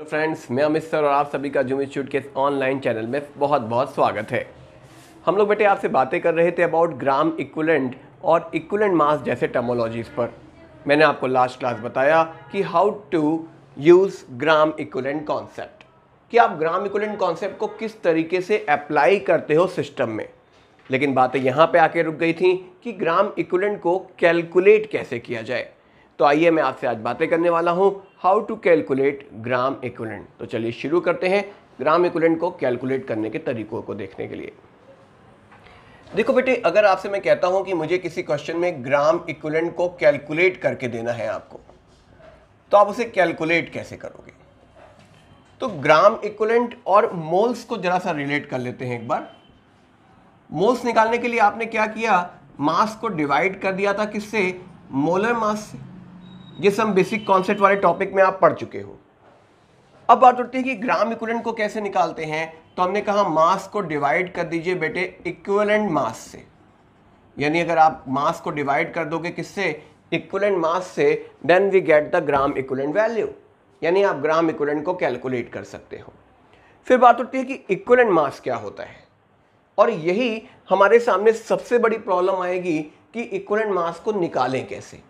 Friends, मैं Amit sir और आप सभी का जूम इंस्टीट्यूट के ऑनलाइन चैनल में बहुत बहुत स्वागत है। हम लोग बेटे आपसे बातें कर रहे थे अबाउट ग्राम इक्विवेलेंट और इक्विवेलेंट मास जैसे टर्मोलॉजीज पर। मैंने आपको लास्ट क्लास बताया कि how to use gram equivalent concept, कि आप ग्राम इक्विवेलेंट कॉन्सेप्ट को किस तरीके से अप्लाई करते हो सिस्टम में। लेकिन बातें यहाँ पे आके रुक गई थी कि ग्राम इक्विवेलेंट को कैलकुलेट कैसे किया जाए। तो आइए मैं आपसे आज बातें करने वाला हूँ how to calculate gram equivalent. तो चलिए शुरू करते हैं ग्राम इक्विवेलेंट को कैलकुलेट करने के तरीकों को देखने के लिए। देखो बेटे, अगर आपसे मैं कहता हूं कि मुझे किसी क्वेश्चन में ग्राम इक्विवेलेंट को कैलकुलेट करके देना है आपको, तो आप उसे कैलकुलेट कैसे करोगे? तो ग्राम इक्विवेलेंट और मोल्स को जरा सा रिलेट कर लेते हैं एक बार। मोल्स निकालने के लिए आपने क्या किया, मास को डिवाइड कर दिया था किससे? मोलर मास से। ये सब बेसिक कॉन्सेप्ट वाले टॉपिक में आप पढ़ चुके हो। अब बात उठती है कि ग्राम इक्विवेलेंट को कैसे निकालते हैं। तो हमने कहा मास को डिवाइड कर दीजिए बेटे इक्विवेलेंट मास से। यानी अगर आप मास को डिवाइड कर दोगे किससे? इक्विवेलेंट मास से, then we get the gram equivalent value. यानी आप ग्राम इक्विवेलेंट को कैलकुलेट कर सकते हो। फिर बात उठती है कि इक्विवेलेंट मास क्या होता है, और यही हमारे सामने सबसे बड़ी प्रॉब्लम आएगी कि इक्विवेलेंट मास को निकालें कैसे।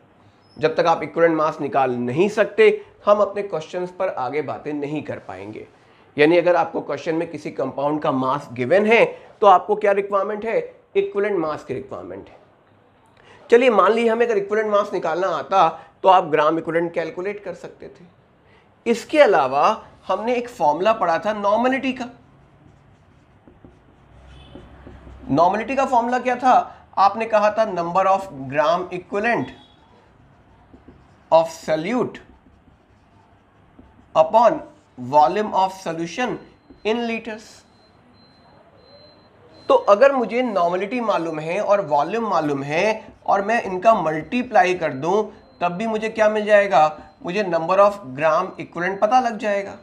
जब तक आप इक्विवेलेंट मास निकाल नहीं सकते, हम अपने क्वेश्चंस पर आगे बातें नहीं कर पाएंगे। यानी अगर आपको क्वेश्चन में किसी कंपाउंड का मास गिवन है, तो आपको क्या रिक्वायरमेंट है? इक्विवेलेंट मास की रिक्वायरमेंट है। चलिए मान लीजिए हमें अगर इक्विवेलेंट मास निकालना आता, तो आप ग्राम इक्विवेलेंट कैलकुलेट कर सकते थे। इसके अलावा हमने एक फॉर्मूला पढ़ा था नॉर्मलिटी का। नॉर्मलिटी का फॉर्मूला क्या था? आपने कहा था number of gram equivalent of solute upon volume of solution in litres. तो अगर मुझे नॉर्मलिटी मालूम है और वॉल्यूम मालूम है और मैं इनका मल्टीप्लाई कर दूं, तब भी मुझे क्या मिल जाएगा? मुझे नंबर ऑफ ग्राम इक्विवेलेंट पता लग जाएगा।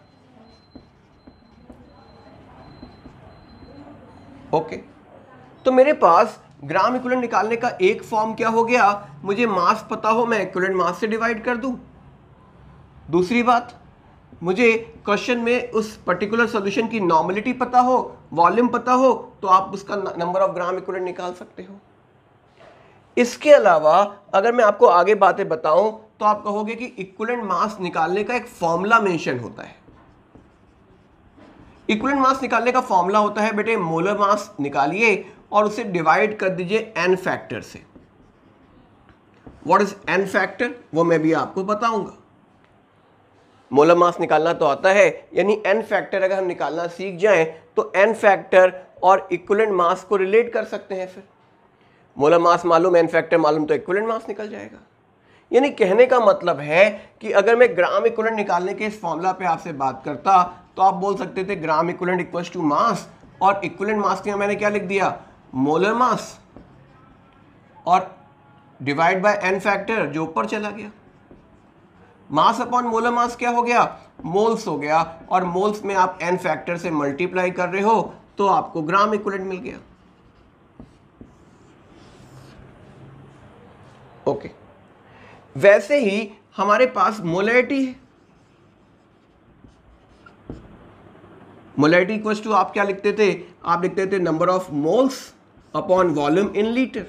ओके, तो मेरे पास ग्राम इक्विवेलेंट निकालने का एक फॉर्म क्या हो गया? मुझे मास पता हो, मैं इक्विवेलेंट मास से डिवाइड कर दूं। दूसरी बात, मुझे क्वेश्चन में उस पर्टिकुलर सॉल्यूशन की नॉर्मलिटी पता हो, वॉल्यूम पता हो, तो आप उसका नंबर ऑफ ग्राम इक्विवेलेंट निकाल सकते हो। इसके अलावा अगर मैं आपको आगे बातें बताऊं, तो आप कहोगे कि इक्विवेलेंट मास निकालने का एक फॉर्मूला मेंशन होता है। इक्विवेलेंट मास निकालने का फॉर्मूला होता है बेटे, मोलर मास निकालिए और उसे डिवाइड कर दीजिए n फैक्टर से। व्हाट इज n फैक्टर, वो मैं भी आपको बताऊंगा। मोलर मास निकालना तो आता है, यानी n फैक्टर अगर हम निकालना सीख जाएं, तो n फैक्टर और इक्विवेलेंट मास को रिलेट कर सकते हैं। फिर मोलर मास मालूम, n फैक्टर मालूम, तो इक्विवेलेंट मास निकल जाएगा। यानी कहने का मतलब है कि अगर मैं ग्राम इक्विवेलेंट निकालने के इस फॉर्मूला पे आपसे बात करता, तो आप बोल सकते थे gram equivalent equals to mass, और इक्विवेलेंट मास के मैंने क्या लिख दिया? मोलर मास, और डिवाइड बाय n फैक्टर जो ऊपर चला गया। मास अपॉन मोलर मास क्या हो गया? मोल्स हो गया, और मोल्स में आप n फैक्टर से मल्टीप्लाई कर रहे हो, तो आपको ग्राम इक्विवेलेंट मिल गया। ओके, वैसे ही हमारे पास मोलैरिटी है। मोलैरिटी इक्वल्स टू आप क्या लिखते थे? आप लिखते थे number of moles upon volume in litre.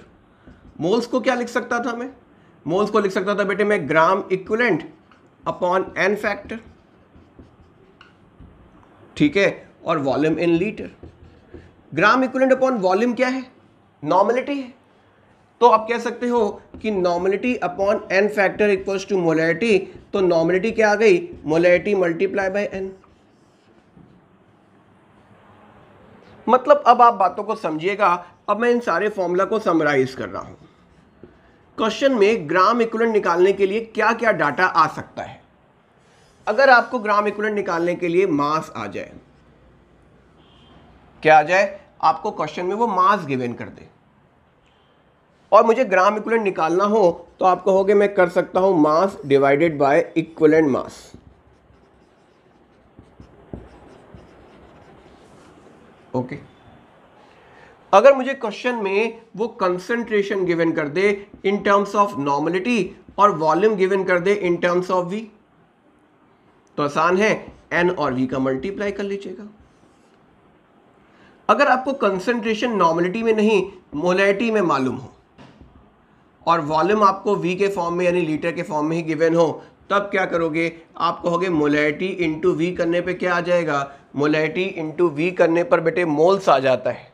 Moles को क्या लिख सकता था मैं? मोल्स को लिख सकता था बेटे मैं gram equivalent upon n factor, ठीक है, और volume in litre. Gram equivalent upon volume क्या है? नॉर्मलिटी है। तो आप कह सकते हो कि normality upon n factor equals to molarity. तो नॉर्मलिटी क्या आ गई? Molarity multiply by n। मतलब अब आप बातों को समझिएगा। अब मैं इन सारे फॉर्मूला को समराइज कर रहा हूं। क्वेश्चन में ग्राम इक्विवेलेंट निकालने के लिए क्या क्या डाटा आ सकता है। अगर आपको ग्राम इक्विवेलेंट निकालने के लिए मास आ जाए, क्या आ जाए? आपको क्वेश्चन में वो मास गिवन कर दे और मुझे ग्राम इक्विवेलेंट निकालना हो, तो आप कहोगे मैं कर सकता हूं mass divided by equivalent mass. Okay, अगर मुझे क्वेश्चन में वो कंसंट्रेशन गिवन कर दे इन टर्म्स ऑफ नॉर्मलिटी, और वॉल्यूम गिवन कर दे इन टर्म्स ऑफ V, तो आसान है, N और V का मल्टीप्लाई कर लीजिएगा। अगर आपको कंसंट्रेशन नॉर्मलिटी में नहीं मोलैरिटी में मालूम हो और वॉल्यूम आपको V के फॉर्म में यानी लीटर के फॉर्म में ही गिवन हो, तब क्या करोगे, आप कहोगे मोलैरिटी इंटू V करने पे क्या आ जाएगा, मोलैरिटी इंटू V करने पर बेटे मोल्स आ जाता है।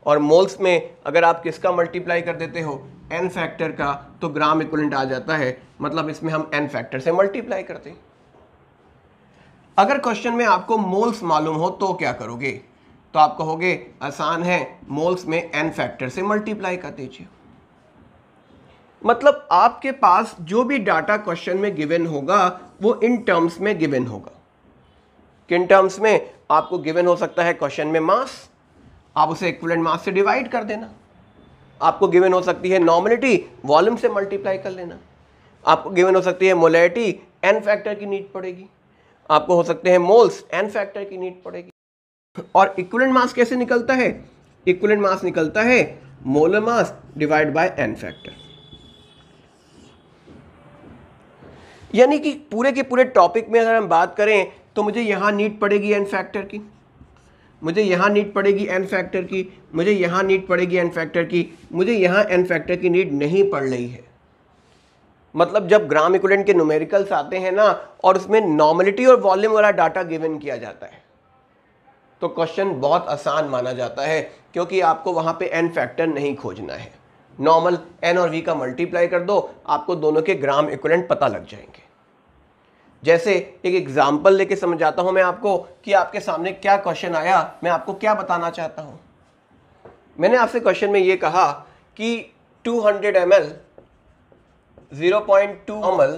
और मोल्स में अगर आप किसका मल्टीप्लाई कर देते हो, N फैक्टर का, तो ग्राम इक्विवेलेंट आ जाता है। मतलब इसमें हम N फैक्टर से मल्टीप्लाई करते हैं। अगर क्वेश्चन में आपको मोल्स मालूम हो तो क्या करोगे, तो आप कहोगे आसान है, मोल्स में N फैक्टर से मल्टीप्लाई कर दीजिए। मतलब आपके पास जो भी डाटा क्वेश्चन में गिवन होगा वो इन टर्म्स में गिवन होगा। किन टर्म्स में, आपको गिवन हो सकता है क्वेश्चन में मास, आप उसे इक्विवेलेंट मास से डिवाइड कर देना। आपको गिवन हो सकती है नॉर्मलिटी, वॉल्यूम से मल्टीप्लाई कर लेना। आपको गिवन हो सकती है मोलैरिटी, N फैक्टर की नीड पड़ेगी। आपको हो सकते हैं मोल्स, N फैक्टर की नीड पड़ेगी। और इक्विवेलेंट मास कैसे निकलता है, इक्विवेलेंट मास निकलता है molar mass divide by N factor. यानी कि पूरे के पूरे टॉपिक में अगर हम बात करें तो मुझे यहां नीड पड़ेगी N फैक्टर की, मुझे यहां नीड पड़ेगी N फैक्टर की, मुझे यहां नीड पड़ेगी N फैक्टर की, मुझे यहां N फैक्टर की नीड नहीं पड़ रही है। मतलब जब ग्राम इक्विवेलेंट के न्यूमेरिकल्स आते हैं ना और उसमें नॉर्मलिटी और वॉल्यूम वाला डाटा गिवन किया जाता है तो क्वेश्चन बहुत आसान माना जाता है, क्योंकि आपको वहां पे N फैक्टर नहीं खोजना है। नॉर्मल N और V का मल्टीप्लाई कर दो, आपको दोनों के ग्राम इक्विवेलेंट पता लग जाएंगे। जैसे एक एग्जांपल लेके समझाता हूं मैं आपको कि आपके सामने क्या क्वेश्चन आया, मैं आपको क्या बताना चाहता हूं। मैंने आपसे क्वेश्चन में ये कहा कि 200 ml 0.2 ml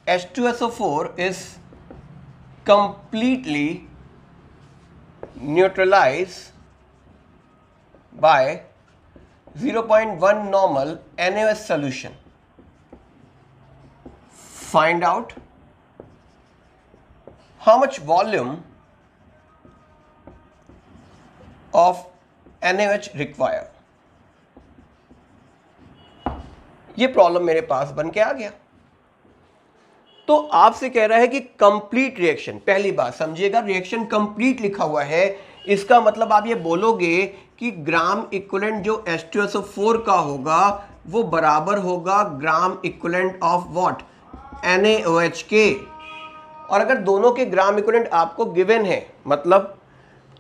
H2SO4 is completely neutralized by 0.1 normal NaOH solution. Find out how much volume of NaOH require. ये प्रॉब्लम मेरे पास बन के आ गया। तो आपसे कह रहा है कि कंप्लीट रिएक्शन, पहली बात समझिएगा, रिएक्शन कंप्लीट लिखा हुआ है, इसका मतलब आप ये बोलोगे कि ग्राम इक्विवेलेंट जो H2SO4 का होगा वो बराबर होगा gram equivalent of what, NaOH के। और अगर दोनों के ग्राम इक्विवेलेंट आपको गिवन है, मतलब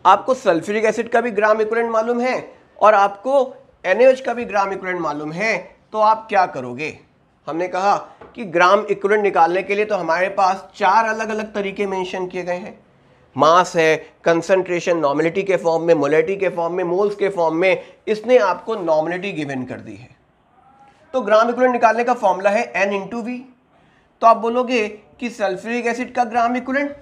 आपको सल्फ्यूरिक एसिड का भी ग्राम इक्विवेलेंट मालूम है और आपको NaOH का भी ग्राम इक्विवेलेंट मालूम है, तो आप क्या करोगे। हमने कहा कि ग्राम इक्विवेलेंट निकालने के लिए तो हमारे पास 4 अलग अलग तरीके मेंशन किए गए हैं। मास है, कंसंट्रेशन नॉर्मलिटी के फॉर्म में, मोलैरिटी के फॉर्म में, मोल्स के फॉर्म में, इसने आपको नॉर्मलिटी गिवन कर दी है। तो ग्राम इक्विवेलेंट निकालने का फॉर्मूला है N इंटू V। तो आप बोलोगे कि सल्फ्यूरिक एसिड का ग्राम इक्विवेलेंट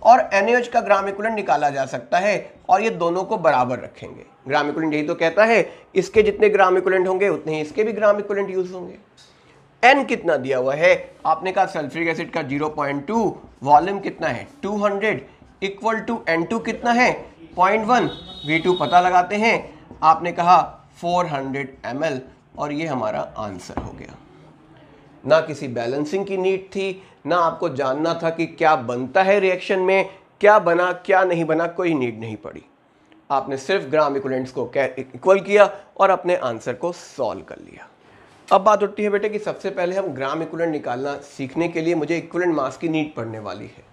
और NaOH का ग्राम इक्विवेलेंट निकाला जा सकता है और ये दोनों को बराबर रखेंगे। ग्राम इक्विवेलेंट यही तो कहता है, इसके जितने ग्राम इक्विवेलेंट होंगे उतने ही इसके भी ग्राम इक्विवेलेंट यूज होंगे। N कितना दिया हुआ है, आपने कहा सल्फ्यूरिक एसिड का 0.2, वॉल्यूम कितना है 200, इक्वल टू N2 कितना है 0.1, V2 पता लगाते हैं, आपने कहा 400 ml और ये हमारा आंसर हो गया। ना किसी बैलेंसिंग की नीड थी, ना आपको जानना था कि क्या बनता है रिएक्शन में, क्या बना क्या नहीं बना, कोई नीड नहीं पड़ी। आपने सिर्फ ग्राम इक्विवेलेंट्स को इक्वल किया और अपने आंसर को सॉल्व कर लिया। अब बात उठती है बेटे कि सबसे पहले हम ग्राम इक्विवेलेंट निकालना सीखने के लिए मुझे इक्विवेलेंट मास की नीड पड़ने वाली है।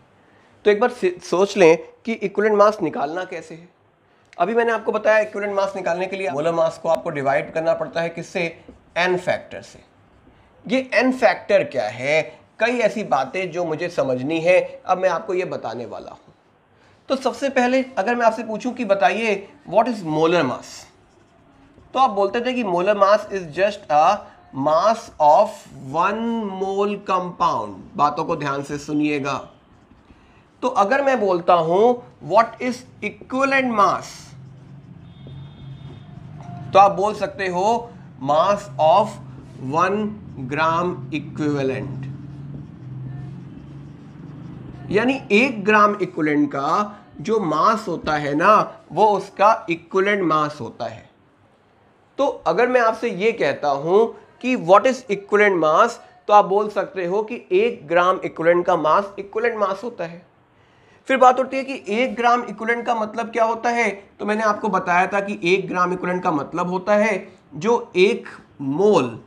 तो एक बार सोच लें कि इक्विवेलेंट मास निकालना कैसे है। अभी मैंने आपको बताया इक्विवेलेंट मास निकालने के लिए मोलर मास को आपको डिवाइड करना पड़ता है किससे, N फैक्टर से। ये N फैक्टर क्या है, कई ऐसी बातें जो मुझे समझनी है, अब मैं आपको ये बताने वाला हूं। तो सबसे पहले अगर मैं आपसे पूछूं कि बताइए व्हाट इज मोलर मास, तो आप बोलते थे कि molar mass is just a mass of 1 mole compound. बातों को ध्यान से सुनिएगा। तो अगर मैं बोलता हूं व्हाट इज इक्विवेलेंट मास, तो आप बोल सकते हो मास ऑफ 1 ग्राम इक्विवेलेंट, यानी 1 ग्राम इक्विवेलेंट का जो मास होता है ना वो उसका इक्विवेलेंट मास होता है। तो अगर मैं आपसे ये कहता हूं कि व्हाट इज इक्विवेलेंट मास, तो आप बोल सकते हो कि 1 ग्राम इक्विवेलेंट का मास इक्विवेलेंट मास होता है। फिर बात होती है कि 1 ग्राम इक्विवेलेंट का मतलब क्या होता है, तो मैंने आपको बताया था कि 1 ग्राम इक्विवेलेंट का मतलब होता है जो 1 मोल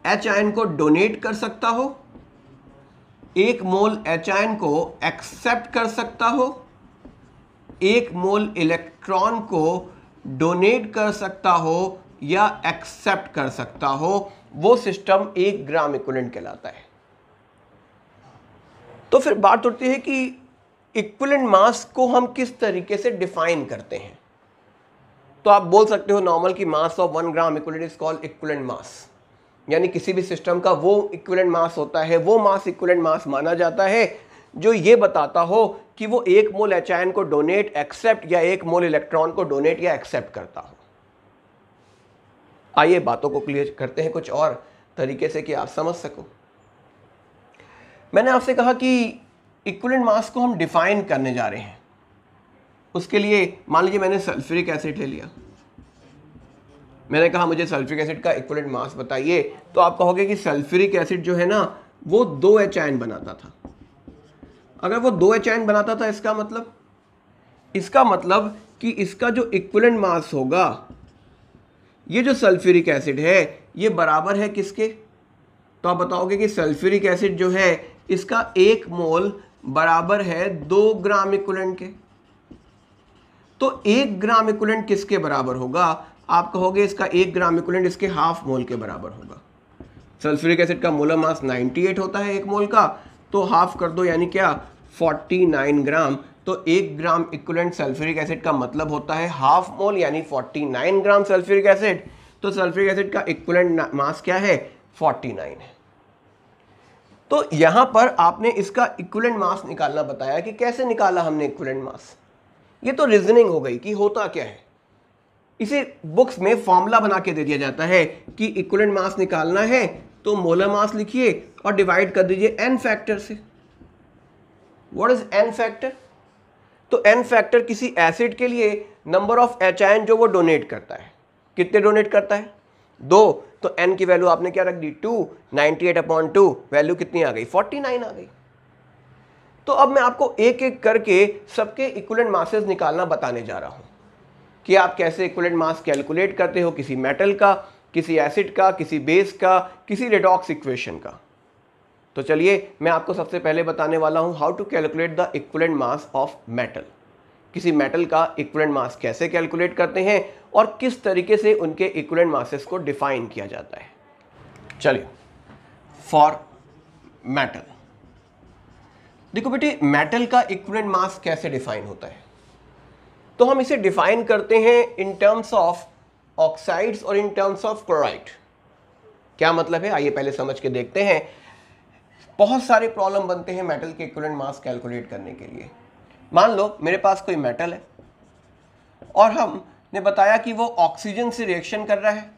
एच आयन को डोनेट कर सकता हो, 1 मोल एच आयन को एक्सेप्ट कर सकता हो, 1 मोल इलेक्ट्रॉन को डोनेट कर सकता हो या एक्सेप्ट कर सकता हो, वो सिस्टम 1 ग्राम इक्विवेलेंट कहलाता है। तो फिर बात होती है कि इक्विवेलेंट मास को हम किस तरीके से डिफाइन करते हैं। तो आप बोल सकते हो नॉर्मल की मास of 1 gram equivalent is called equivalent मास, यानी किसी भी सिस्टम का वो इक्विवेलेंट मास होता है, वो मास इक्विवेलेंट मास माना जाता है जो ये बताता हो कि वो 1 मोल एच आयन को डोनेट, एक्सेप्ट या 1 मोल इलेक्ट्रॉन को डोनेट या एक्सेप्ट करता हो। आइए बातों को क्लियर करते हैं कुछ और तरीके से कि आप समझ सको। मैंने आपसे कहा कि इक्विवेलेंट मास को हम डिफाइन करने जा रहे हैं। उसके लिए मान लीजिए मैंने सल्फ्यूरिक एसिड ले लिया, मैंने कहा मुझे सल्फ्यूरिक एसिड का इक्विवेलेंट मास बताइए, तो आप कहोगे कि सल्फ्यूरिक एसिड जो है ना वो 2 एच आयन बनाता था। अगर वो 2 एच आयन बनाता था, इसका मतलब कि इसका जो इक्विवेलेंट मास होगा, ये जो सल्फ्यूरिक एसिड है ये बराबर है किसके, तो आप बताओगे कि सल्फ्यूरिक एसिड जो है इसका 1 मोल बराबर है 2 ग्राम इक्विवेलेंट के। तो 1 ग्राम इक्विवेलेंट किसके बराबर होगा, आप कहोगे इसका 1 ग्राम इक्विवेलेंट इसके हाफ मोल के बराबर होगा। सल्फ्यूरिक एसिड का मोलर मास 98 होता है 1 मोल का, तो हाफ कर दो यानी क्या 49 ग्राम। तो 1 ग्राम इक्विवेलेंट सल्फ्यूरिक एसिड का मतलब होता है हाफ मोल यानी 49 ग्राम सल्फ्यूरिक एसिड। तो सल्फ्यूरिक एसिड का इक्विवेलेंट मास क्या है 49 है। तो यहां पर आपने इसका इक्विवेलेंट मास निकालना बताया कि कैसे निकाला हमने इक्विवेलेंट मास, ये तो रीजनिंग हो गई कि होता क्या है। इसे बुक्स में फॉर्मूला बना के दे दिया जाता है कि इक्विवेलेंट मास निकालना है तो मोलर मास लिखिए और डिवाइड कर दीजिए n फैक्टर से। व्हाट इज n फैक्टर, तो n फैक्टर किसी एसिड के लिए नंबर ऑफ एच आयन जो वो डोनेट करता है, कितने डोनेट करता है 2, तो n की वैल्यू आपने क्या रख दी 2, 98/2 वैल्यू कितनी आ गई 49 आ गई। तो अब मैं आपको एक एक करके सबके इक्विवेलेंट मासेस निकालना बताने जा रहा हूं कि आप कैसे इक्विवेलेंट मास कैलकुलेट करते हो किसी मेटल का, किसी एसिड का, किसी बेस का, किसी रेडॉक्स इक्वेशन का। तो चलिए मैं आपको सबसे पहले बताने वाला हूं how to calculate the equivalent mass of metal. किसी मेटल का इक्विवेलेंट मास कैसे कैलकुलेट करते हैं और किस तरीके से उनके इक्विवेलेंट मासेस को डिफाइन किया जाता है। चलिए फॉर मेटल, देखो बेटे मेटल का इक्विवेलेंट मास कैसे डिफाइन होता है, तो हम इसे डिफाइन करते हैं इन टर्म्स ऑफ ऑक्साइड्स और इन टर्म्स ऑफ क्लोराइड। क्या मतलब है आइए पहले समझ के देखते हैं। बहुत सारे प्रॉब्लम बनते हैं मेटल के इक्विवेलेंट मास कैलकुलेट करने के लिए। मान लो मेरे पास कोई मेटल है और हमने बताया कि वो ऑक्सीजन से रिएक्शन कर रहा है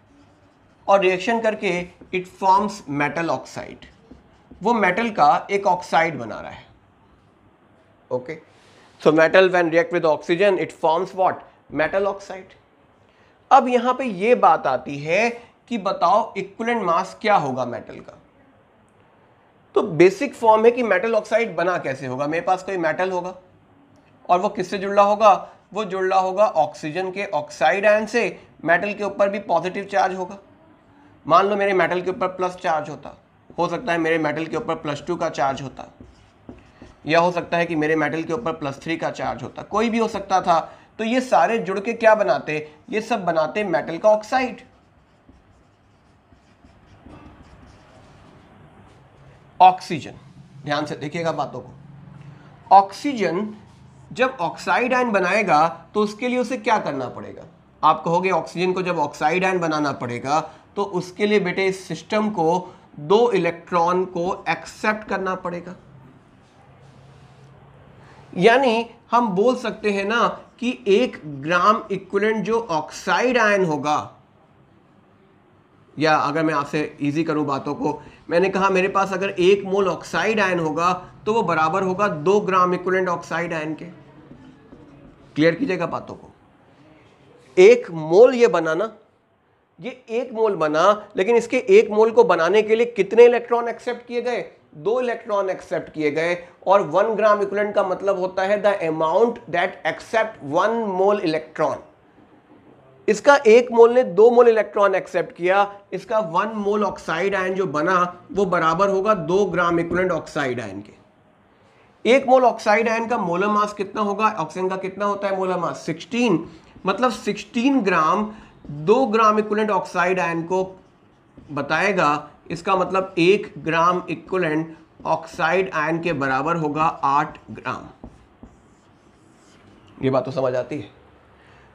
और रिएक्शन करके इट फॉर्म्स मेटल ऑक्साइड, वो मेटल का एक ऑक्साइड बना रहा है। Okay, so metal when react with oxygen it forms what metal oxide। अब यहां पे ये बात आती है कि बताओ इक्विवेलेंट मास क्या होगा मेटल का। तो बेसिक फॉर्म है कि मेटल ऑक्साइड बना कैसे होगा, मेरे पास कोई मेटल होगा और वो किससे जुड़ रहा होगा, वो जुड़ रहा होगा ऑक्सीजन के ऑक्साइड आयन से। मेटल के ऊपर भी पॉजिटिव चार्ज होगा। मान लो मेरे मेटल के ऊपर प्लस चार्ज होता, हो सकता है मेरे मेटल के ऊपर +2 का चार्ज होता, या हो सकता है कि मेरे मेटल के ऊपर +3 का चार्ज होता, कोई भी हो सकता था। तो ये सारे जुड़ के क्या बनाते, ये सब बनाते मेटल का ऑक्साइड। ऑक्सीजन, ध्यान से देखिएगा बातों को। ऑक्सीजन जब ऑक्साइड आयन बनाएगा तो उसके लिए उसे क्या करना पड़ेगा, आप कहोगे ऑक्सीजन को जब ऑक्साइड आयन बनाना पड़ेगा तो उसके लिए बेटे इस सिस्टम को 2 इलेक्ट्रॉन को एक्सेप्ट करना पड़ेगा। यानी हम बोल सकते हैं ना कि 1 ग्राम इक्विवेलेंट जो ऑक्साइड आयन होगा, या अगर मैं आपसे इजी करूं बातों को, मैंने कहा मेरे पास अगर 1 मोल ऑक्साइड आयन होगा तो वो बराबर होगा 2 ग्राम इक्विवेलेंट ऑक्साइड आयन के। क्लियर कीजिएगा बातों को। 1 मोल ये बनाना ये 1 मोल बना, लेकिन इसके 1 मोल को बनाने के लिए कितने इलेक्ट्रॉन एक्सेप्ट किए गए? 2 इलेक्ट्रॉन एक्सेप्ट किए गए। और 1 ग्राम इक्विवेलेंट का मतलब होता है the amount that accept 1 mole electron. इसका 1 मोल ने 2 मोल इलेक्ट्रॉन एक्सेप्ट किया, इसका 1 मोल ऑक्साइड आयन जो बना वो बराबर होगा 2 ग्राम इक्विवेलेंट ऑक्साइड आयन के। 1 मोल ऑक्साइड आयन का मोलर मास कितना होगा? ऑक्सीजन का कितना होता है मोलर मास? 16। मतलब 16 ग्राम 2 ग्राम इक्विवेलेंट ऑक्साइड आयन को बताएगा। इसका मतलब 1 ग्राम इक्विवेलेंट ऑक्साइड आयन के बराबर होगा 8 ग्राम। ये बात तो समझ आती है?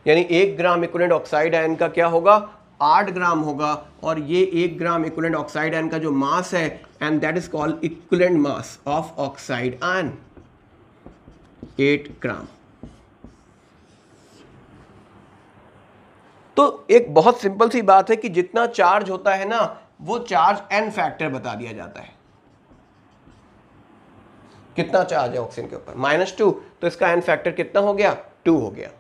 यानी 1 ग्राम इक्विवेलेंट ऑक्साइड आयन का क्या होगा? 8 ग्राम होगा। और ये 1 ग्राम इक्विवेलेंट ऑक्साइड आयन का जो मास है, and that is called equivalent mass of oxide ion, 8 ग्राम। तो एक बहुत सिंपल सी बात है कि जितना चार्ज होता है ना, वो चार्ज n फैक्टर बता दिया जाता है। कितना चार्ज है ऑक्सीजन के ऊपर? -2, तो इसका n फैक्टर कितना हो गया? 2 हो गया।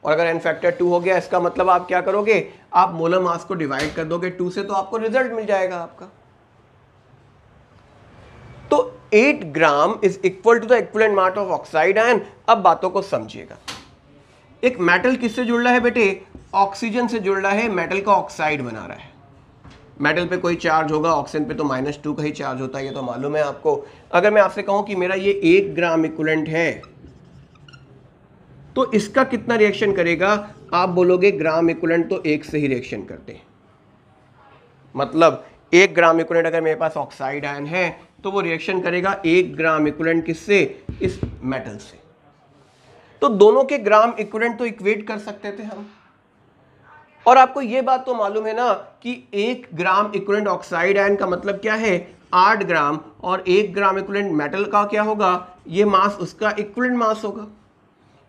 और अगर n फैक्टर 2 हो गया, इसका मतलब आप क्या करोगे? आप मोलर मास को डिवाइड कर दोगे 2 से, तो आपको रिजल्ट मिल जाएगा आपका। तो 8 gram is equal to the equivalent mass of oxide ion. अब बातों को समझिएगा। एक मेटल किससे जुड़ रहा है बेटे? ऑक्सीजन से जुड़ रहा है। मेटल का ऑक्साइड बना रहा है। मेटल पे कोई चार्ज होगा, ऑक्सीजन पे तो -2 का ही चार्ज होता है, ये तो मालूम है आपको। अगर मैं आपसे कहूं कि मेरा ये 1 ग्राम इक्विवेलेंट है, तो इसका कितना रिएक्शन करेगा? आप बोलोगे ग्राम इक्विवेलेंट तो 1 से ही रिएक्शन करते हैं। मतलब 1 ग्राम इक्विवेलेंट अगर मेरे पास ऑक्साइड आयन है, तो वो रिएक्शन करेगा 1 ग्राम इक्विवेलेंट किससे? इस मेटल से। तो दोनों के ग्राम इक्विवेलेंट तो इक्वेट कर सकते थे हम। और आपको ये बात तो मालूम है ना कि 1 ग्राम इक्विवेलेंट ऑक्साइड आयन का मतलब क्या है? 8 ग्राम। और 1 ग्राम इक्विवेलेंट मेटल का क्या होगा? ये मास उसका इक्विवेलेंट मास होगा।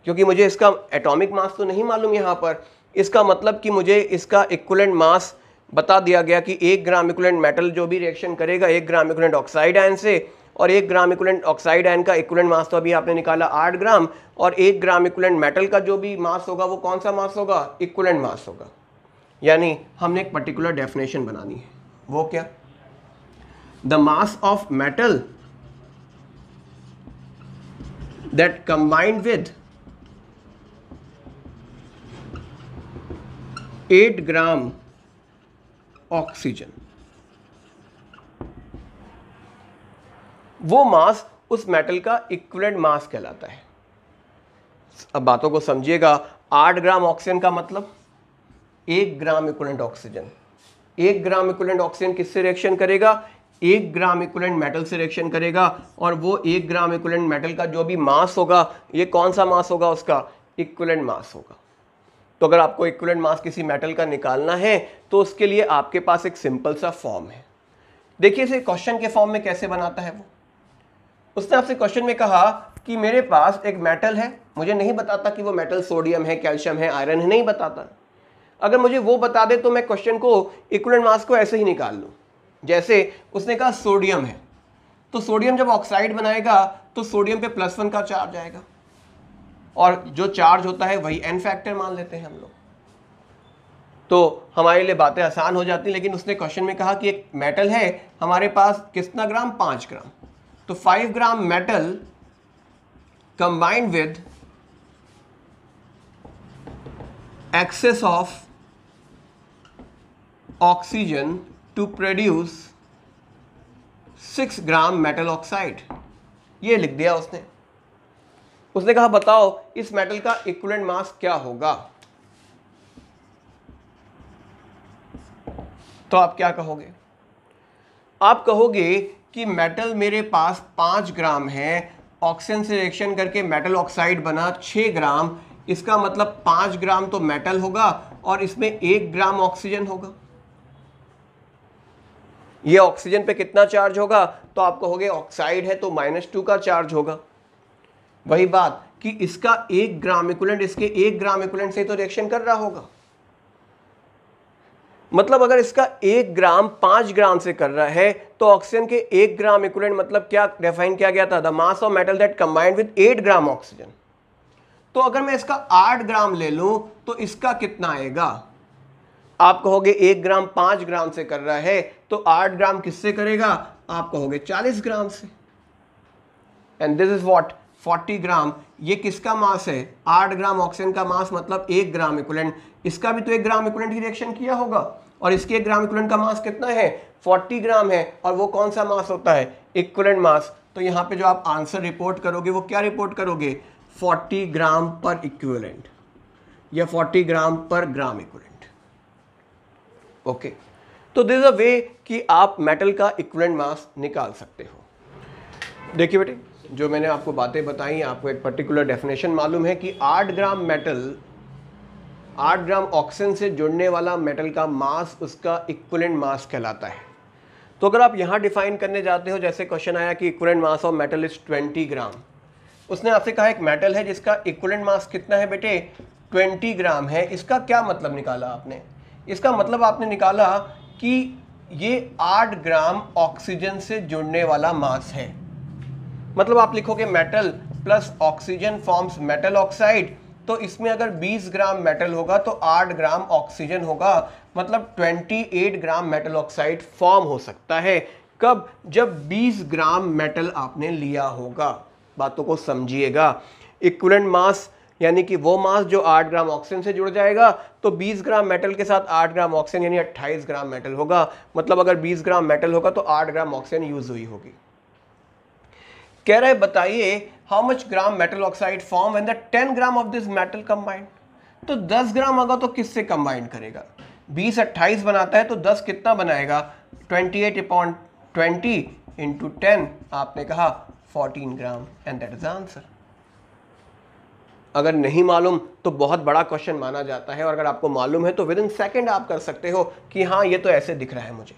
क्योंकि मुझे इसका एटॉमिक मास तो नहीं मालूम यहाँ पर, इसका मतलब कि मुझे इसका इक्विवेलेंट मास बता दिया गया कि 1 ग्राम इक्विवेलेंट मेटल जो भी रिएक्शन करेगा 1 ग्राम इक्विवेलेंट ऑक्साइड आयन से, और 1 ग्राम इक्विवेलेंट ऑक्साइड आयन का इक्विवेलेंट मास तो अभी आपने निकाला 8 ग्राम, और 1 ग्राम इक्विवेलेंट मेटल का जो भी मास होगा वो कौन सा मास होगा? इक्विवेलेंट मास होगा। यानी हमने एक पर्टिकुलर डेफिनेशन बनानी है। वो क्या? The mass of metal that combined with 8 gram oxygen, वो मास उस मेटल का इक्विवेलेंट मास कहलाता है। अब बातों को समझिएगा। 8 ग्राम ऑक्सीजन का मतलब 1 gram equivalent oxygen. 1 gram equivalent oxygen किससे रिएक्शन करेगा? 1 ग्राम इक्विवेलेंट मेटल से रिएक्शन करेगा। और वो 1 ग्राम इक्विवेलेंट मेटल का जो भी मास होगा, ये कौन सा मास होगा? उसका इक्विवेलेंट मास होगा। तो अगर आपको इक्विवेलेंट मास किसी मेटल का निकालना है, तो उसके लिए आपके पास एक सिंपल सा फॉर्म है। देखिए इसे क्वेश्चन के फॉर्म में कैसे बनाता है वो। उसने आपसे क्वेश्चन में कहा कि मेरे पास एक मेटल है, मुझे नहीं बताता कि वो मेटल सोडियम है, कैल्शियम है, आयरन है, नहीं बताता। अगर मुझे वो बता दे तो मैं क्वेश्चन को इक्विवेलेंट मास को ऐसे ही निकाल लूँ। जैसे उसने कहा सोडियम है, तो सोडियम जब ऑक्साइड बनाएगा तो सोडियम पे +1 का चार्ज आएगा, और जो चार्ज होता है वही n फैक्टर मान लेते हैं हम लोग। तो हमारे लिए बातें आसान हो जाती हैं। लेकिन उसने क्वेश्चन में कहा कि एक मेटल है हमारे पास, कितना ग्राम? 5 ग्राम। तो 5 gram metal combined with excess of oxygen to produce 6 gram metal oxide. ये लिख दिया उसने। उसने कहा बताओ इस मेटल का इक्विवेलेंट मास क्या होगा? तो आप क्या कहोगे? आप कहोगे कि मेटल मेरे पास 5 ग्राम है, ऑक्सीजन से रिएक्शन करके मेटल ऑक्साइड बना 6 ग्राम, इसका मतलब 5 ग्राम तो मेटल होगा और इसमें 1 ग्राम ऑक्सीजन होगा। ये ऑक्सीजन पे कितना चार्ज होगा? तो आप कहोगे ऑक्साइड है तो -2 का चार्ज होगा। वही बात कि इसका 1 ग्राम इक्विवेलेंट इसके 1 ग्राम इक्विवेलेंट से तो रिएक्शन कर रहा होगा। मतलब अगर इसका 1 ग्राम 5 ग्राम से कर रहा है, तो ऑक्सीजन के 1 ग्राम इक्विवेलेंट मतलब क्या डिफाइन किया गया था? The mass of metal that combined with 8 gram oxygen. तो अगर मैं इसका 8 ग्राम ले लूं तो इसका कितना आएगा? आप कहोगे 1 ग्राम 5 ग्राम से कर रहा है, तो 8 ग्राम किससे करेगा? आप कहोगे 40 ग्राम से। एंड दिस इज व्हाट 40 ग्राम। ये किसका मास है? 8 ग्राम ऑक्सीजन का मास, मतलब 1 ग्राम इक्विवेलेंट। इसका भी तो 1 ग्राम इक्विवेलेंट ही रिएक्शन किया होगा, और इसके 1 ग्राम इक्विवेलेंट का मास कितना है? 40 ग्राम है। और वो कौन सा मास होता है? Equivalent mass. तो यहाँ पे जो आप आंसर रिपोर्ट करोगे वो क्या रिपोर्ट करोगे? 40 ग्राम पर इक्विवेलेंट या 40 ग्राम पर ग्राम इक्विवेलेंट। ओके, तो दिस इज अ वे कि आप मेटल का इक्विवेलेंट मास निकाल सकते हो। देखिए बेटे, जो मैंने आपको बातें बताई, आपको एक पर्टिकुलर डेफिनेशन मालूम है कि 8 ग्राम मेटल, 8 ग्राम ऑक्सीजन से जुड़ने वाला मेटल का मास उसका इक्विवेलेंट मास कहलाता है। तो अगर आप यहाँ डिफाइन करने जाते हो, जैसे क्वेश्चन आया कि equivalent mass of metal is 20 ग्राम, उसने आपसे कहा एक मेटल है जिसका इक्विवेलेंट मास कितना है बेटे? 20 ग्राम है। इसका क्या मतलब निकाला आपने? इसका मतलब आपने निकाला कि ये 8 ग्राम ऑक्सीजन से जुड़ने वाला मास है। मतलब आप लिखोगे metal plus oxygen forms metal oxide, तो इसमें अगर 20 ग्राम मेटल होगा तो 8 ग्राम ऑक्सीजन होगा, मतलब 28 ग्राम मेटल ऑक्साइड फॉर्म हो सकता है। कब? जब 20 ग्राम मेटल आपने लिया होगा। बातों को समझिएगा। इक्विवेलेंट मास यानी कि वो मास जो 8 ग्राम ऑक्सीजन से जुड़ जाएगा, तो 20 ग्राम मेटल के साथ 8 ग्राम ऑक्सीजन यानी 28 ग्राम मेटल होगा। मतलब अगर 20 ग्राम मेटल होगा तो 8 ग्राम ऑक्सीजन यूज हुई होगी। कह रहे बताइए how much gram metal oxide form when the 10 gram of this metal combined. तो 10 ग्राम होगा तो किससे कंबाइन करेगा? 20 28 बनाता है तो 10 कितना बनाएगा? 28/20 इंटू 10, आपने कहा 14 ग्राम, एंड दैट इज आंसर। अगर नहीं मालूम तो बहुत बड़ा क्वेश्चन माना जाता है, और अगर आपको मालूम है तो विद इन सेकेंड आप कर सकते हो कि हाँ ये तो ऐसे दिख रहा है मुझे।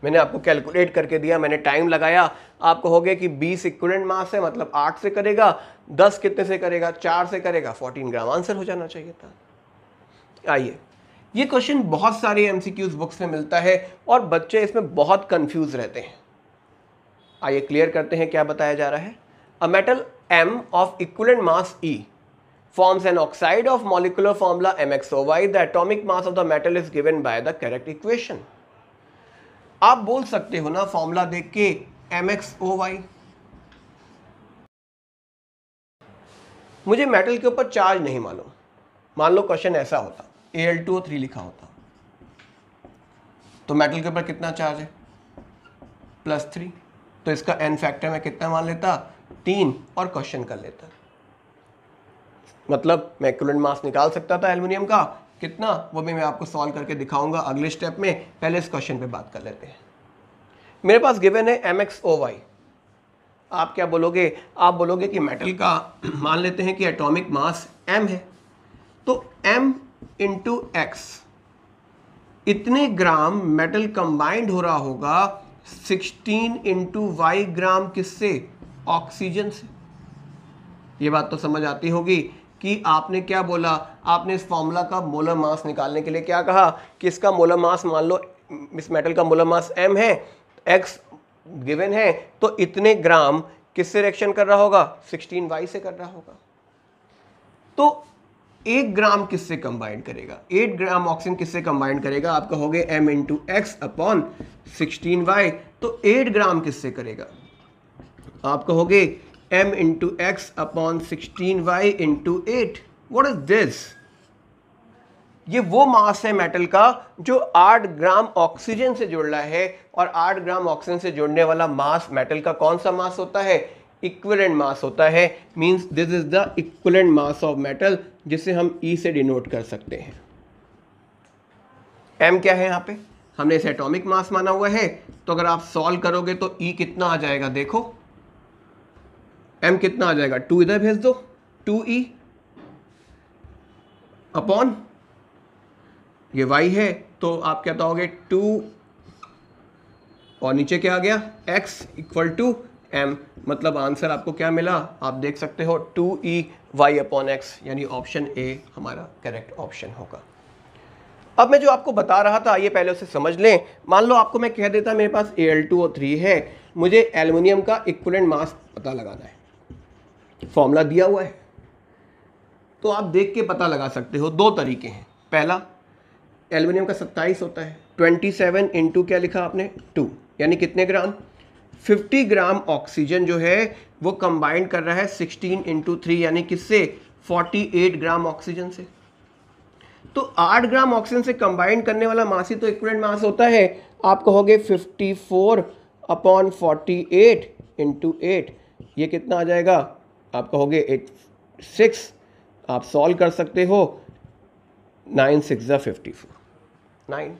मैंने आपको कैलकुलेट करके दिया, मैंने टाइम लगाया। आप कहोगे कि 20 इक्विवेलेंट मास है, मतलब 8 से करेगा, 10 कितने से करेगा? 4 से करेगा, 14 ग्राम। आंसर हो जाना चाहिए था। आइए, ये क्वेश्चन बहुत सारी एमसीक्यूज बुक्स में मिलता है और बच्चे इसमें बहुत कंफ्यूज रहते हैं। आइए क्लियर करते हैं क्या बताया जा रहा है। A metal M of equivalent mass E forms an oxide of molecular formula MXOY. The atomic mass of the metal is given by the correct equation. आप बोल सकते हो ना फॉर्मूला देख के MXOY। मुझे मेटल के ऊपर चार्ज नहीं मालूम। मान लो क्वेश्चन ऐसा होता, Al2O3 लिखा होता, तो मेटल के ऊपर कितना चार्ज है? +3। तो इसका n फैक्टर में कितना मान लेता? 3, और क्वेश्चन कर लेता। मतलब मैं इक्विवेलेंट मास निकाल सकता था एल्युमिनियम का। कितना? वो भी मैं आपको सॉल्व करके दिखाऊंगा अगले स्टेप में। पहले इस क्वेश्चन पे बात कर लेते हैं। मेरे पास गिवन है MXOY। आप क्या बोलोगे? आप बोलोगे कि मेटल का मान लेते हैं कि एटॉमिक मास M है, तो M इंटू X, इतने ग्राम मेटल कंबाइंड हो रहा होगा 16 इंटू Y ग्राम किससे? ऑक्सीजन से। ये बात तो समझ आती होगी कि आपने क्या बोला? आपने इस फॉर्मूला का मोलर मास निकालने के लिए क्या कहा कि इसका मोलर मास, मान लो इस मेटल का मोलर मास M है, X गिवन है, तो इतने ग्राम किससे रिएक्शन कर रहा होगा? 16Y से कर रहा होगा। तो 1 ग्राम किससे कंबाइन करेगा? 8 ग्राम ऑक्सीजन किससे कंबाइन करेगा? आप कहोगे M into X upon 16Y। तो 8 ग्राम किससे करेगा? आप कहोगे M into x upon 16Y into 8। What is this? ये वो मास है मेटल का जो 8 ग्राम ऑक्सीजन से जुड़ रहा है, और 8 ग्राम ऑक्सीजन से जुड़ने वाला मास मेटल का कौन सा मास होता है? इक्विवेलेंट मास होता है। Means this is the equivalent mass of metal, जिसे हम E से डिनोट कर सकते हैं। M क्या है यहाँ पे? हमने इसे एटॉमिक मास माना हुआ है, तो अगर आप सॉल्व करोगे तो E कितना आ जाएगा? देखो M कितना आ जाएगा? 2 इधर भेज दो, 2E अपॉन ये Y है, तो आप क्या पाओगे? 2 और नीचे क्या आ गया? X equal to M। मतलब आंसर आपको क्या मिला? आप देख सकते हो 2EY अपॉन X, यानी ऑप्शन A हमारा करेक्ट ऑप्शन होगा। अब मैं जो आपको बता रहा था, आइए पहले उसे समझ लें। मान लो आपको मैं कह देता मेरे पास Al2O3 है, मुझे एल्युमिनियम का इक्विवेलेंट मास पता लगाना है। फॉर्मूला दिया हुआ है, तो आप देख के पता लगा सकते हो। 2 तरीके हैं। पहला, एल्युमिनियम का 27 होता है, 27 इंटू क्या लिखा आपने 2, यानी कितने ग्राम, 50 ग्राम ऑक्सीजन जो है वो कंबाइन कर रहा है 16 इंटू 3 यानी किससे, 48 ग्राम ऑक्सीजन से। तो 8 ग्राम ऑक्सीजन से कंबाइन करने वाला मास ही तो इक्विवेलेंट मास होता है। आप कहोगे 54/48 इंटू 8, ये कितना आ जाएगा, आप कहोगे 86, आप सॉल्व कर सकते हो, 9 6 54, 9।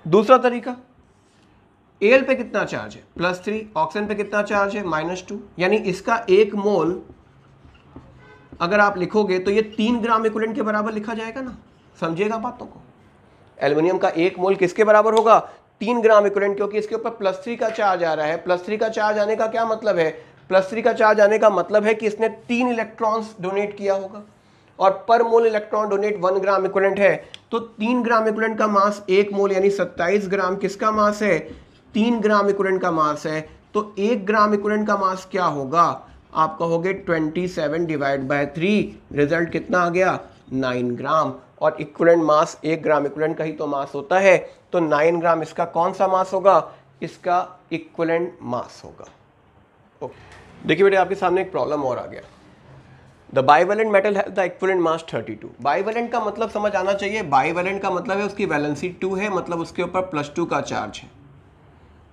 दूसरा तरीका, एल पे कितना चार्ज है, +3, ऑक्सीजन पे कितना चार्ज है, -2, यानी इसका 1 मोल अगर आप लिखोगे तो ये 3 ग्राम इक्विवेलेंट के बराबर लिखा जाएगा ना, समझिएगा बातों को। एल्युमिनियम का 1 मोल किसके बराबर होगा, 3 ग्राम इक्विवेलेंट, क्योंकि इसके ऊपर +3 का चार्ज आ रहा है। +3 का चार्ज आने का क्या मतलब है, +3 का चार्ज आने का मतलब है कि इसने 3 इलेक्ट्रॉन्स डोनेट किया होगा, और पर मोल इलेक्ट्रॉन डोनेट 1 ग्राम इक्विवेलेंट है। तो 3 ग्राम इक्विवेलेंट का मास 1 मोल यानी 27 ग्राम किसका मास है, 3 ग्राम इक्विवेलेंट का मास है। तो 1 ग्राम इक्विवेलेंट का मास क्या होगा, आप कहोगे 27 डिवाइड बाय 3, रिजल्ट कितना आ गया, 9 ग्राम। और इक्विवेलेंट मास 1 ग्राम इक्विवेलेंट का ही तो मास होता है, तो 9 ग्राम इसका कौन सा मास होगा, इसका इक्विवेलेंट मास होगा। देखिए बेटे, आपके सामने एक प्रॉब्लम और आ गया। The bivalent metal has the equivalent mass 32। Bivalent का मतलब समझ आना चाहिए, बाइवेलेंट का मतलब है उसकी वैलेंसी 2 है, मतलब उसके ऊपर +2 का चार्ज है,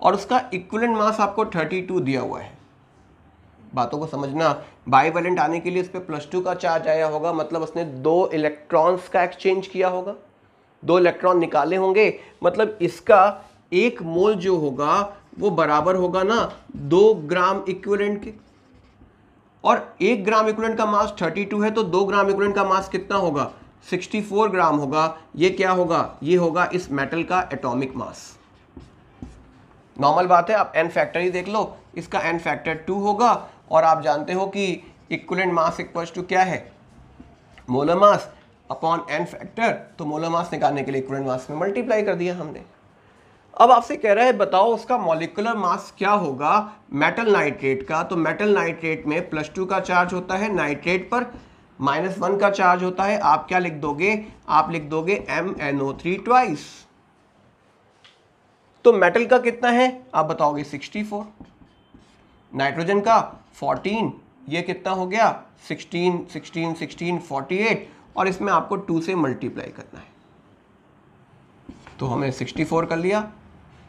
और उसका इक्विवेलेंट मास आपको 32 दिया हुआ है। बातों को समझना, बाइवेलेंट आने के लिए इस पे +2 का चार्ज आया होगा, मतलब उसने 2 इलेक्ट्रॉन्स का एक्सचेंज किया होगा, 2 इलेक्ट्रॉन निकाले होंगे, मतलब इसका 1 मोल जो होगा वो बराबर होगा ना 2 ग्राम इक्विवेलेंट के। और 1 ग्राम इक्विवेलेंट का मास 32 है, तो 2 ग्राम इक्विवेलेंट का मास कितना होगा, 64 ग्राम होगा। ये क्या होगा, ये होगा इस मेटल का एटॉमिक मास। नॉर्मल बात है, आप n फैक्टर ही देख लो, इसका n फैक्टर 2 होगा, और आप जानते हो कि इक्विवेलेंट मास इक्वल्स टू क्या है, molar mass upon n factor. तो मोलर मास निकालने के लिए इक्विवेलेंट मास में मल्टीप्लाई कर दिया हमने। अब आपसे कह रहा है बताओ उसका मॉलिक्यूलर मास क्या होगा मेटल नाइट्रेट का। तो मेटल नाइट्रेट में +2 का चार्ज होता है, नाइट्रेट पर -1 का चार्ज होता है। आप क्या लिख दोगे, आप लिख दोगे MnO3 ट्वाइस। तो मेटल का कितना है आप बताओगे 64, नाइट्रोजन का 14, ये कितना हो गया 16 16 16 48, और इसमें आपको 2 से मल्टीप्लाई करना है। तो हमें 64 कर लिया,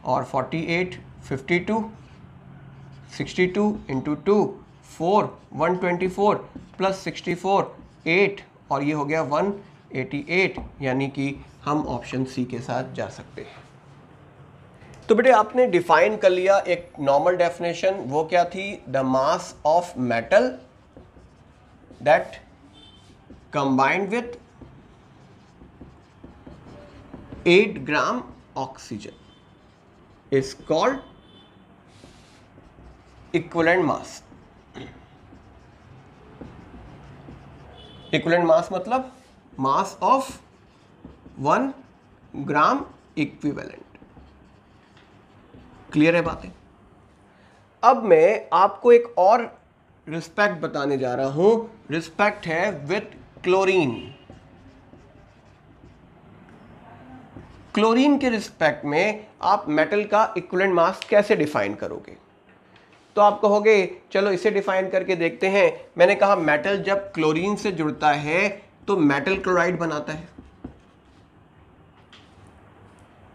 और 48 52, 62 इंटू 2 4, 124 प्लस 64 8, और ये हो गया 188, यानी कि हम ऑप्शन सी के साथ जा सकते हैं। तो बेटे आपने डिफाइन कर लिया एक नॉर्मल डेफिनेशन, वो क्या थी, the mass of metal that combined with 8 gram oxygen is called equivalent mass. Equivalent mass मतलब mass of 1 gram equivalent. Clear है बातें। अब मैं आपको एक और रिस्पेक्ट बताने जा रहा हूं, रिस्पेक्ट है विथ क्लोरीन। क्लोरीन के रिस्पेक्ट में आप मेटल का इक्विवेलेंट मास कैसे डिफाइन करोगे। तो आप कहोगे चलो इसे डिफाइन करके देखते हैं। मैंने कहा मेटल जब क्लोरीन से जुड़ता है तो मेटल क्लोराइड बनाता है,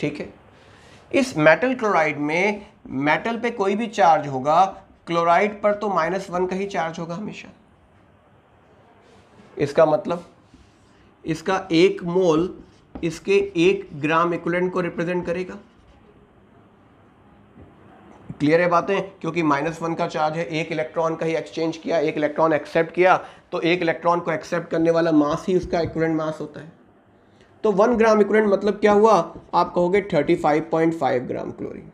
ठीक है। इस मेटल क्लोराइड में मेटल पे कोई भी चार्ज होगा, क्लोराइड पर तो -1 का ही चार्ज होगा हमेशा। इसका मतलब इसका 1 मोल इसके 1 ग्राम इक्विवेलेंट को रिप्रेजेंट करेगा। क्लियर है बातें, क्योंकि -1 का चार्ज है, 1 इलेक्ट्रॉन का ही एक्सचेंज किया, 1 इलेक्ट्रॉन एक्सेप्ट किया, तो 1 इलेक्ट्रॉन को एक्सेप्ट करने वाला मास ही उसका इक्विवेलेंट मास होता है। तो 1 ग्राम इक्विवेलेंट मतलब क्या हुआ, आप कहोगे 35.5 ग्राम क्लोरीन।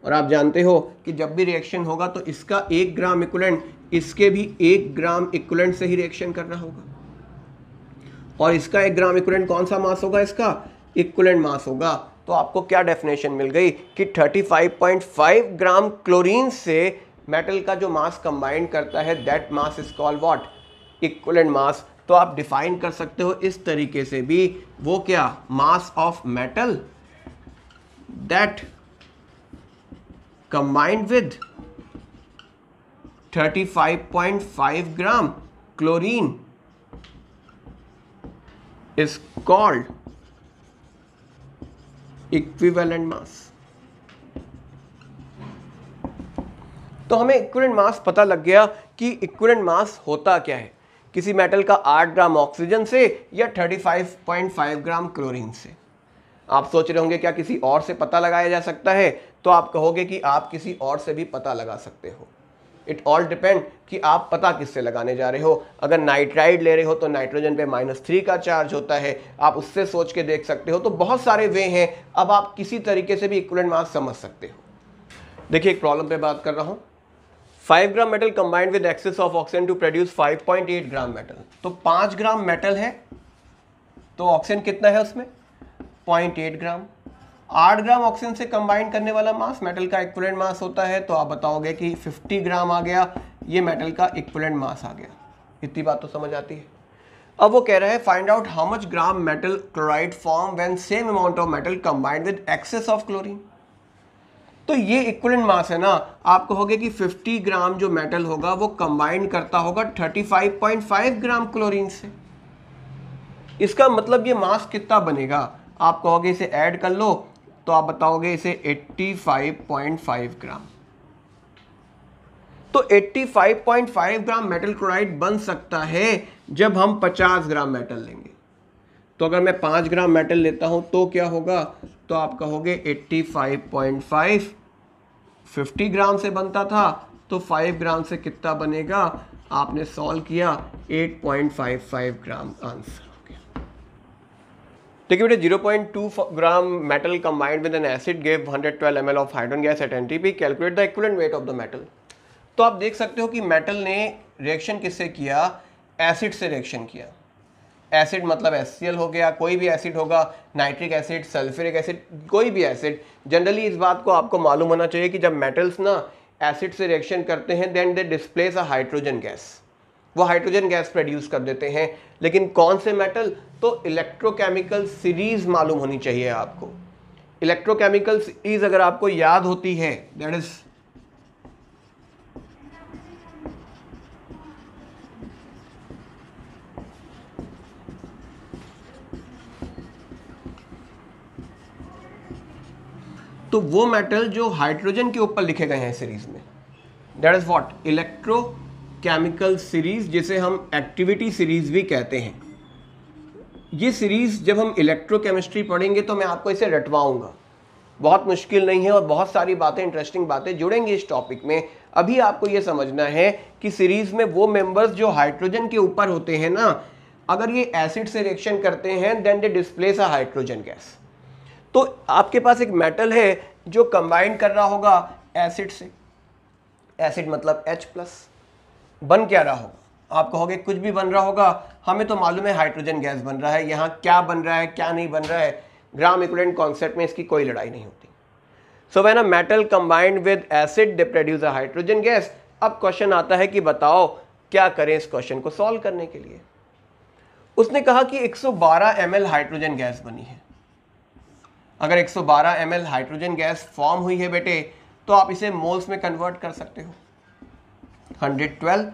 और आप जानते हो कि जब भी रिएक्शन होगा तो इसका 1 ग्राम इक्विवेलेंट इसके भी 1 ग्राम इक्विवेलेंट से ही रिएक्शन करना होगा, और इसका 1 ग्राम इक्विवेलेंट कौन सा मास होगा, इसका इक्विवेलेंट मास होगा। तो आपको क्या डेफिनेशन मिल गई कि 35.5 ग्राम क्लोरीन से मेटल का जो मास कंबाइन करता है that mass is called what, equivalent mass. तो आप डिफाइन कर सकते हो इस तरीके से भी, वो क्या, मास of metal that combined with 35.5 gram chlorine is called equivalent मास। तो हमें इक्विवेलेंट मास पता लग गया कि इक्विवेलेंट मास होता क्या है, किसी मेटल का 8 ग्राम ऑक्सीजन से या 35.5 ग्राम क्लोरीन से। आप सोच रहे होंगे क्या किसी और से पता लगाया जा सकता है, तो आप कहोगे कि आप किसी और से भी पता लगा सकते हो। इट ऑल डिपेंड कि आप पता किससे लगाने जा रहे हो। अगर नाइट्राइड ले रहे हो तो नाइट्रोजन पे -3 का चार्ज होता है, आप उससे सोच के देख सकते हो। तो बहुत सारे वे हैं, अब आप किसी तरीके से भी इक्विवेलेंट मास समझ सकते हो। देखिए एक प्रॉब्लम पे बात कर रहा हूं, 5 gram metal combined with excess of oxygen to produce 5.8 gram metal. तो 5 ग्राम मेटल है तो ऑक्सीजन कितना है उसमें, 0.8 ग्राम। 8 ग्राम ऑक्सीजन से कंबाइन करने वाला मास मेटल का इक्विवेलेंट मास होता है, तो आप बताओगे कि 50 ग्राम आ गया, ये मेटल का इक्विवेलेंट मास आ गया। इतनी बात तो समझ आती है। अब वो कह रहा है find out how much gram metal chloride form when same amount of metal combined with excess of chlorine. तो ये इक्विवेलेंट मास है ना, आप कहोगे कि 50 ग्राम जो मेटल होगा वो कंबाइन करता होगा 35.5 ग्राम क्लोरीन से। इसका मतलब ये मास कितना बनेगा, आप कहोगे इसे ऐड कर लो, तो आप बताओगे इसे 85.5 ग्राम। तो 85.5 ग्राम मेटल क्लोराइड बन सकता है जब हम 50 ग्राम मेटल लेंगे। तो अगर मैं 5 ग्राम मेटल लेता हूं तो क्या होगा, तो आप कहोगे 85.5 50 ग्राम से बनता था, तो 5 ग्राम से कितना बनेगा, आपने सॉल्व किया 8.55 ग्राम आंसर। देखिए बेटे 0.2 gram metal combined with an acid give 112 ml of hydrogen gas at NTP, calculate the equivalent weight of the metal. तो आप देख सकते हो कि मेटल ने रिएक्शन किससे किया, एसिड से रिएक्शन किया। एसिड मतलब HCl हो गया, कोई भी एसिड होगा, नाइट्रिक एसिड, सल्फ्यूरिक एसिड, कोई भी एसिड। जनरली इस बात को आपको मालूम होना चाहिए कि जब मेटल्स ना एसिड से रिएक्शन करते हैं then they displace a hydrogen gas, वो हाइड्रोजन गैस प्रोड्यूस कर देते हैं। लेकिन कौन से मेटल, तो इलेक्ट्रोकेमिकल सीरीज मालूम होनी चाहिए आपको। इलेक्ट्रोकेमिकल सीरीज अगर आपको याद होती है, दैट इज तो वो मेटल जो हाइड्रोजन के ऊपर लिखे गए हैं सीरीज में, that is what, electrochemical series, जिसे हम एक्टिविटी सीरीज भी कहते हैं। ये सीरीज जब हम इलेक्ट्रोकेमिस्ट्री पढ़ेंगे तो मैं आपको इसे रटवाऊंगा, बहुत मुश्किल नहीं है और बहुत सारी बातें, इंटरेस्टिंग बातें जुड़ेंगी इस टॉपिक में। अभी आपको ये समझना है कि सीरीज में वो मेंबर्स जो हाइड्रोजन के ऊपर होते हैं ना, अगर ये एसिड से रिएक्शन करते हैं then they displace a hydrogen gas. तो आपके पास एक मेटल है जो कंबाइन कर रहा होगा एसिड से, एसिड मतलब H+, बन क्या रहा होगा, आप कहोगे कुछ भी बन रहा होगा, हमें तो मालूम है हाइड्रोजन गैस बन रहा है। यहाँ क्या बन रहा है क्या नहीं बन रहा है, ग्राम इक्विवेलेंट कॉन्सेप्ट में इसकी कोई लड़ाई नहीं होती। So when a metal combined with acid they produce a hydrogen gas. अब क्वेश्चन आता है कि बताओ क्या करें इस क्वेश्चन को सॉल्व करने के लिए। उसने कहा कि 112 ml हाइड्रोजन गैस बनी है। अगर 112 ml हाइड्रोजन गैस फॉर्म हुई है बेटे, तो आप इसे मोल्स में कन्वर्ट कर सकते हो। 112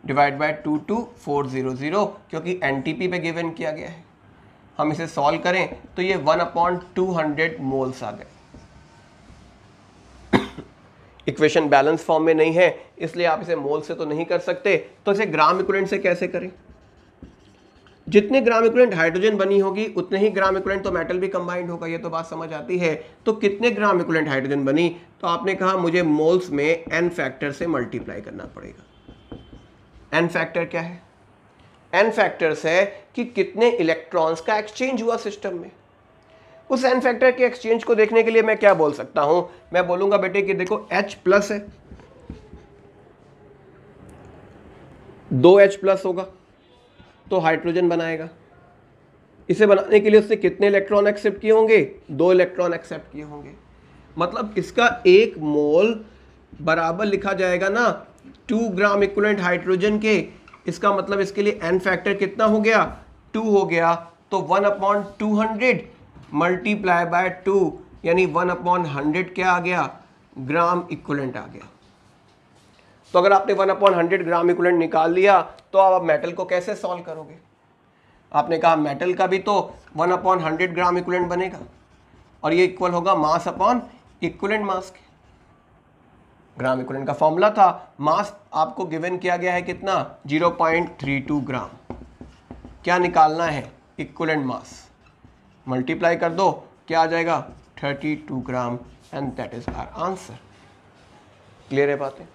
डिवाइड बाय 22400, क्योंकि एनटीपी पे गिवन किया गया है। हम इसे सॉल्व करें तो ये 1/200 मोल्स आ गए। इक्वेशन बैलेंस फॉर्म में नहीं है, इसलिए आप इसे मोल से तो नहीं कर सकते, तो इसे ग्राम इक्विवेलेंट से कैसे करें। जितने ग्राम इक्विवेलेंट हाइड्रोजन बनी होगी उतने ही ग्राम इक्विवेलेंट तो मेटल भी कंबाइंड होगा, ये तो बात समझ आती है। तो कितने ग्राम इक्विवेलेंट हाइड्रोजन बनी, तो आपने कहा मुझे मोल्स में n फैक्टर से मल्टीप्लाई करना पड़ेगा। n फैक्टर क्या है, n फैक्टर्स है कि कितने इलेक्ट्रॉन्स का एक्सचेंज हुआ सिस्टम में। उस n फैक्टर के एक्सचेंज को देखने के लिए मैं क्या बोल सकता हूं, मैं बोलूंगा बेटे कि देखो H+ है, 2H+ होगा तो हाइड्रोजन बनाएगा। इसे बनाने के लिए उससे कितने इलेक्ट्रॉन एक्सेप्ट किए होंगे, 2 इलेक्ट्रॉन एक्सेप्ट किए होंगे। मतलब इसका 1 मोल बराबर लिखा जाएगा ना 2 ग्राम इक्विवेलेंट हाइड्रोजन के, इसका मतलब इसके लिए n फैक्टर कितना हो गया, 2 हो गया। तो 1/200 मल्टीप्लाई बाय 2 यानी 1/100 क्या आ गया, ग्राम इक्विवेलेंट आ गया। तो अगर आपने 1/100 ग्राम इक्विवेलेंट निकाल लिया तो आप मेटल को कैसे सॉल्व करोगे। आपने कहा मेटल का भी तो 1/100 ग्राम इक्विवेलेंट बनेगा और ये इक्वल होगा मास अपॉन इक्विवेलेंट मास के। ग्राम इक्विवेलेंट का फॉर्मूला था, मास आपको गिवन किया गया है कितना, 0.32 ग्राम। क्या निकालना है, इक्विवेलेंट मास, मल्टीप्लाई कर दो, क्या आ जाएगा 32 gram and that is our answer. Clear है बातें।